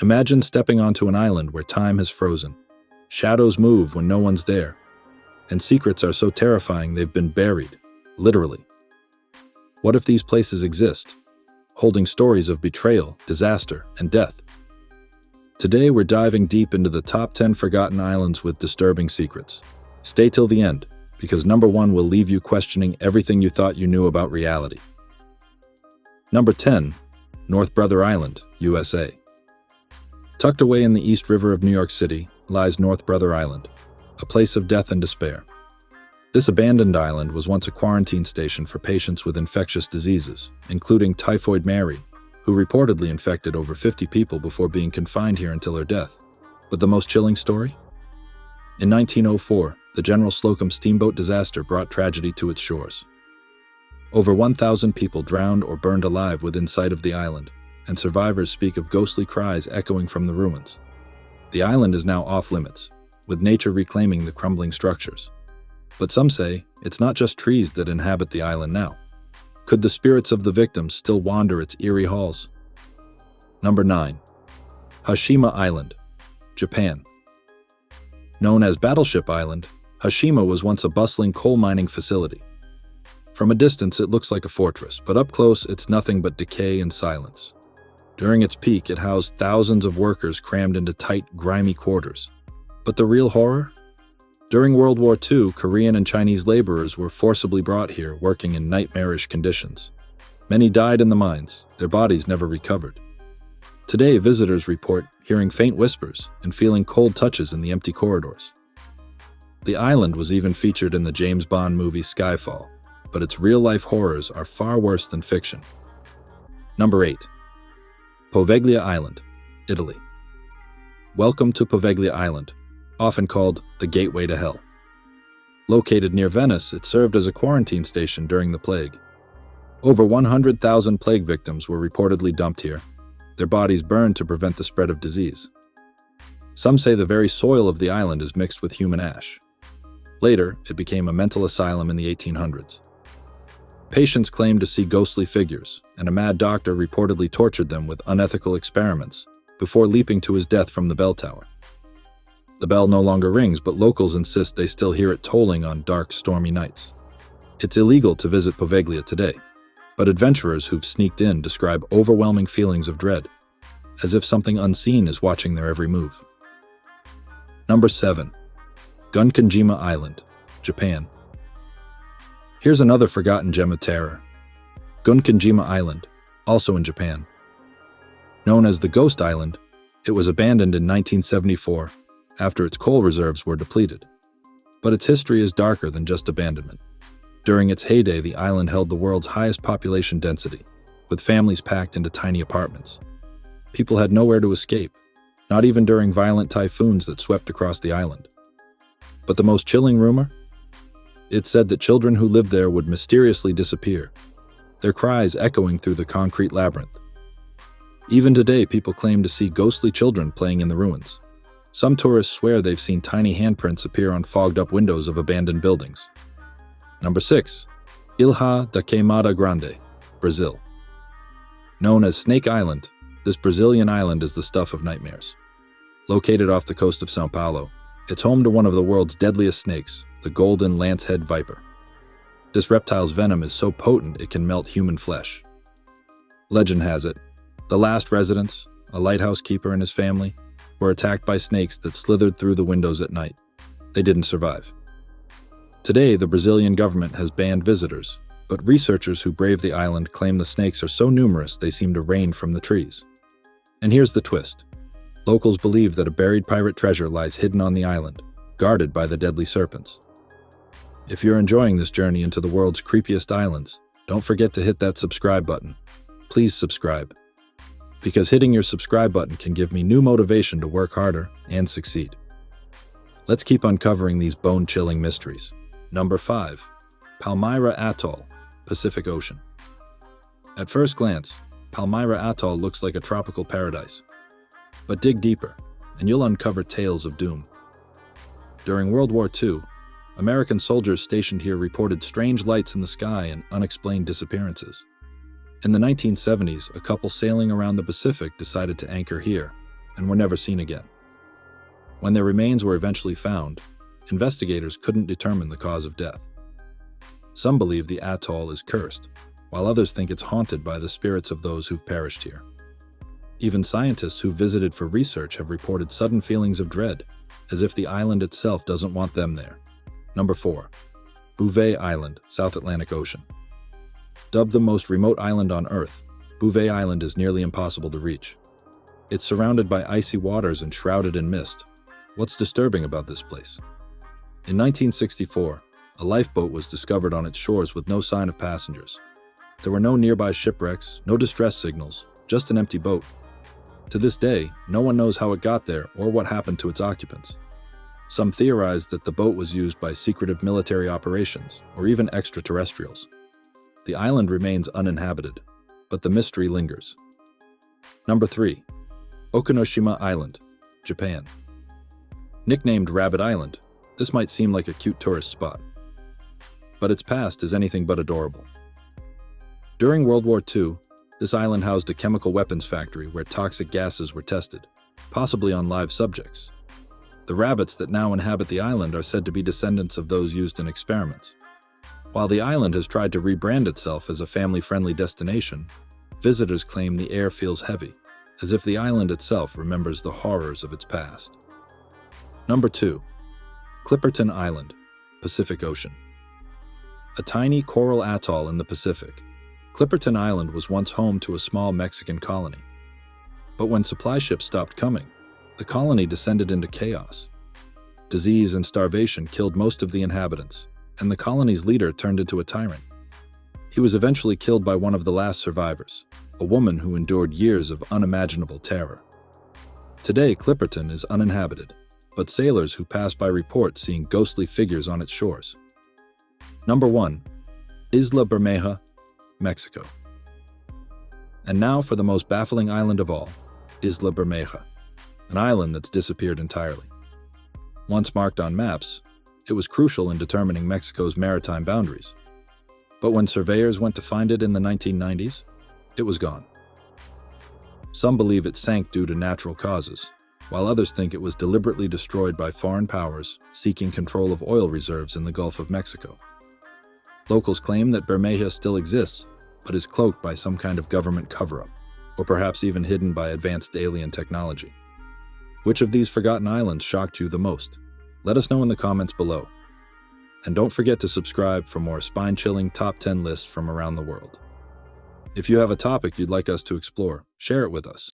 Imagine stepping onto an island where time has frozen. Shadows move when no one's there, and secrets are so terrifying they've been buried, literally. What if these places exist, holding stories of betrayal, disaster, and death? Today we're diving deep into the top 10 forgotten islands with disturbing secrets. Stay till the end, because number 1 will leave you questioning everything you thought you knew about reality. Number 10, North Brother Island, USA. Tucked away in the East River of New York City lies North Brother Island, a place of death and despair. This abandoned island was once a quarantine station for patients with infectious diseases, including Typhoid Mary, who reportedly infected over 50 people before being confined here until her death. But the most chilling story? In 1904, the General Slocum steamboat disaster brought tragedy to its shores. Over 1,000 people drowned or burned alive within sight of the island, and survivors speak of ghostly cries echoing from the ruins. The island is now off-limits, with nature reclaiming the crumbling structures. But some say it's not just trees that inhabit the island now. Could the spirits of the victims still wander its eerie halls? Number 9. Hashima Island, Japan. Known as Battleship Island, Hashima was once a bustling coal mining facility. From a distance, it looks like a fortress, but up close, it's nothing but decay and silence. During its peak, it housed thousands of workers crammed into tight, grimy quarters. But the real horror? During World War II, Korean and Chinese laborers were forcibly brought here, working in nightmarish conditions. Many died in the mines, their bodies never recovered. Today, visitors report hearing faint whispers and feeling cold touches in the empty corridors. The island was even featured in the James Bond movie Skyfall, but its real-life horrors are far worse than fiction. Number 8. Poveglia Island, Italy. Welcome to Poveglia Island, often called the Gateway to Hell. Located near Venice, it served as a quarantine station during the plague. Over 100,000 plague victims were reportedly dumped here, their bodies burned to prevent the spread of disease. Some say the very soil of the island is mixed with human ash. Later, it became a mental asylum in the 1800s. Patients claimed to see ghostly figures, and a mad doctor reportedly tortured them with unethical experiments before leaping to his death from the bell tower. The bell no longer rings, but locals insist they still hear it tolling on dark, stormy nights. It's illegal to visit Poveglia today, but adventurers who've sneaked in describe overwhelming feelings of dread, as if something unseen is watching their every move. Number 7. Gunkanjima Island, Japan. Here's another forgotten gem of terror. Gunkanjima Island, also in Japan. Known as the Ghost Island, it was abandoned in 1974 after its coal reserves were depleted. But its history is darker than just abandonment. During its heyday, the island held the world's highest population density, with families packed into tiny apartments. People had nowhere to escape, not even during violent typhoons that swept across the island. But the most chilling rumor? It said that children who lived there would mysteriously disappear, their cries echoing through the concrete labyrinth. Even today, people claim to see ghostly children playing in the ruins. Some tourists swear they've seen tiny handprints appear on fogged-up windows of abandoned buildings. Number 6. Ilha da Queimada Grande, Brazil. Known as Snake Island, this Brazilian island is the stuff of nightmares. Located off the coast of São Paulo, it's home to one of the world's deadliest snakes, the golden lancehead viper. This reptile's venom is so potent it can melt human flesh. Legend has it, the last residents, a lighthouse keeper and his family, were attacked by snakes that slithered through the windows at night. They didn't survive. Today, the Brazilian government has banned visitors, but researchers who brave the island claim the snakes are so numerous they seem to rain from the trees. And here's the twist. Locals believe that a buried pirate treasure lies hidden on the island, guarded by the deadly serpents. If you're enjoying this journey into the world's creepiest islands, don't forget to hit that subscribe button. Please subscribe. Because hitting your subscribe button can give me new motivation to work harder and succeed. Let's keep uncovering these bone-chilling mysteries. Number 5. Palmyra Atoll, Pacific Ocean. At first glance, Palmyra Atoll looks like a tropical paradise. But dig deeper, and you'll uncover tales of doom. During World War II, American soldiers stationed here reported strange lights in the sky and unexplained disappearances. In the 1970s, a couple sailing around the Pacific decided to anchor here, and were never seen again. When their remains were eventually found, investigators couldn't determine the cause of death. Some believe the atoll is cursed, while others think it's haunted by the spirits of those who've perished here. Even scientists who visited for research have reported sudden feelings of dread, as if the island itself doesn't want them there. Number 4. Bouvet Island, South Atlantic Ocean. Dubbed the most remote island on Earth, Bouvet Island is nearly impossible to reach. It's surrounded by icy waters and shrouded in mist. What's disturbing about this place? In 1964, a lifeboat was discovered on its shores with no sign of passengers. There were no nearby shipwrecks, no distress signals, just an empty boat. To this day, no one knows how it got there or what happened to its occupants. Some theorize that the boat was used by secretive military operations or even extraterrestrials. The island remains uninhabited, but the mystery lingers. Number 3. Okinoshima Island, Japan. Nicknamed Rabbit Island, this might seem like a cute tourist spot, but its past is anything but adorable. During World War II, this island housed a chemical weapons factory where toxic gases were tested, possibly on live subjects. The rabbits that now inhabit the island are said to be descendants of those used in experiments. While the island has tried to rebrand itself as a family-friendly destination, visitors claim the air feels heavy, as if the island itself remembers the horrors of its past. Number 2. Clipperton Island, Pacific Ocean. A tiny coral atoll in the Pacific, Clipperton Island was once home to a small Mexican colony. But when supply ships stopped coming, the colony descended into chaos. Disease and starvation killed most of the inhabitants, and the colony's leader turned into a tyrant. He was eventually killed by one of the last survivors, a woman who endured years of unimaginable terror. Today, Clipperton is uninhabited, but sailors who pass by report seeing ghostly figures on its shores. Number 1. Isla Bermeja, Mexico. And now for the most baffling island of all, Isla Bermeja, an island that's disappeared entirely. Once marked on maps, it was crucial in determining Mexico's maritime boundaries. But when surveyors went to find it in the 1990s, it was gone. Some believe it sank due to natural causes, while others think it was deliberately destroyed by foreign powers seeking control of oil reserves in the Gulf of Mexico. Locals claim that Bermeja still exists, but is cloaked by some kind of government cover-up, or perhaps even hidden by advanced alien technology. Which of these forgotten islands shocked you the most? Let us know in the comments below. And don't forget to subscribe for more spine-chilling top 10 lists from around the world. If you have a topic you'd like us to explore, share it with us.